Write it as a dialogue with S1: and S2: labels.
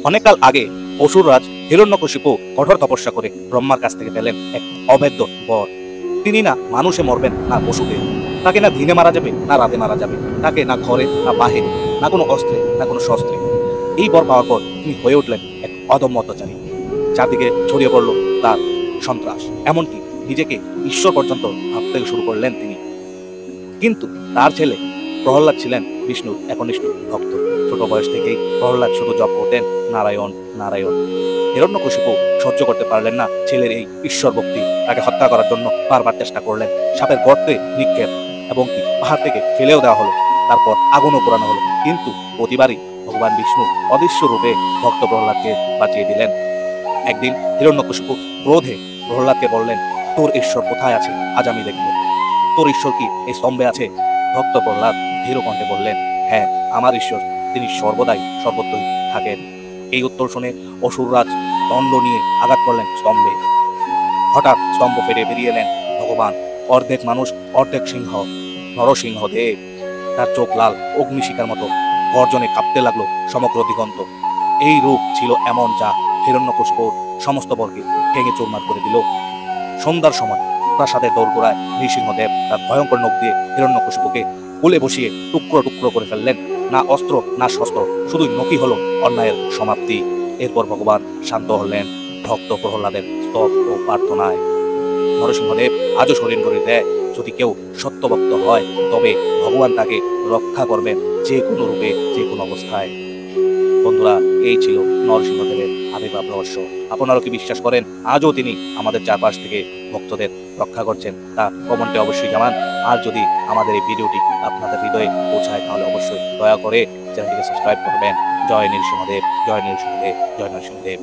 S1: অনেককাল আগে অসুররাজ হিরণ্যকশিপু কঠোর তপস্যা করে ব্রহ্মার কাছ থেকে পেলেন এক অভেদ্য বর। তিনি না মানুষে মরবেন না পশুতে, তাকে না দিনে মারা যাবে না রাতে মারা যাবে, তাকে না ঘরে না বাহিরে, না কোনো অস্ত্রে না কোনো শস্ত্রে। এই বর পাওয়ার পর তিনি হয়ে উঠলেন এক অদম্য অত্যাচারী। চারদিকে ছড়িয়ে পড়ল তার সন্ত্রাস, এমনকি নিজেকে ঈশ্বর পর্যন্ত ভাবতে শুরু করলেন তিনি। কিন্তু তার ছেলে প্রহ্লাদ ছিলেন বিষ্ণুর একনিষ্ঠ ভক্ত। ছোট বয়স থেকেই প্রহ্লাদ শুধু জপ করতেন নারায়ণ নারায়ণ। হিরণ্যকশিপু সহ্য করতে পারলেন না ছেলের এই ঈশ্বর ভক্তি, তাকে হত্যা করার জন্য বারবার চেষ্টা করলেন। সাপের গর্তে নিক্ষেপ এবং কি পাহাড় থেকে ফেলেও দেওয়া হলো, তারপর আগুনও পোড়ানো হলো, কিন্তু প্রতিবারই ভগবান বিষ্ণু অদৃশ্য রূপে ভক্ত প্রহ্লাদকে বাঁচিয়ে দিলেন। একদিন হিরণ্যকশিপু ক্রোধে প্রহ্লাদকে বললেন, তোর ঈশ্বর কোথায় আছে আজ আমি দেখব। তোর ঈশ্বর কি এই স্তম্ভে আছে? ভক্ত প্রহ্লাদ ধীর কণ্ঠে বললেন, হ্যাঁ, আমার ঈশ্বর, তিনি সর্বদাই সর্বত্রই থাকেন। এই উত্তর শুনে অসুররাজ দণ্ড নিয়ে আঘাত করলেন স্তম্ভে। হঠাৎ স্তম্ভ ফেটে বেরিয়ে এলেন ভগবান, অর্ধেক মানুষ অর্ধেক সিংহ, নরসিংহ দেব। তার চোখ লাল অগ্নিশিখার মতো, গর্জনে কাঁপতে লাগলো সমগ্র দিগন্ত। এই রূপ ছিল এমন যা হিরণ্যকশিপুর সমস্ত বর্গে ভেঙে চুরমার করে দিল। সন্ধ্যার সময় প্রাসাদের দোরগোড়ায় নৃসিংহদেব তার ভয়ঙ্কর নখ দিয়ে হিরণ্যকশিপুকে কোলে বসিয়ে টুকরো টুকরো করে ফেললেন। না অস্ত্র না শস্ত্র, শুধুই নখই হলো অন্যায়ের সমাপ্তি। এরপর ভগবান শান্ত হলেন ভক্ত প্রহ্লাদের স্তব ও প্রার্থনায়। নরসিংহদেব আজও শরীর করে দেয়, যদি কেউ সত্যভক্ত হয় তবে ভগবান তাকে রক্ষা করবেন যে কোনো রূপে যে কোনো অবস্থায়। বন্ধুরা, এই ছিল নরসিংহদেবের আবির্ভাব রহস্য। আপনারাও কি বিশ্বাস করেন আজও তিনি আমাদের চারপাশ থেকে ভক্তদের রক্ষা করছেন? তা কমেন্টে অবশ্যই জানান। আর যদি আমাদের এই ভিডিওটি আপনাদের হৃদয়ে পৌঁছায় তাহলে অবশ্যই দয়া করে চ্যানেলটিকে সাবস্ক্রাইব করবেন। জয় নৃসিংহদেব, জয় নৃসিংহদেব, জয় নৃসিংহদেব।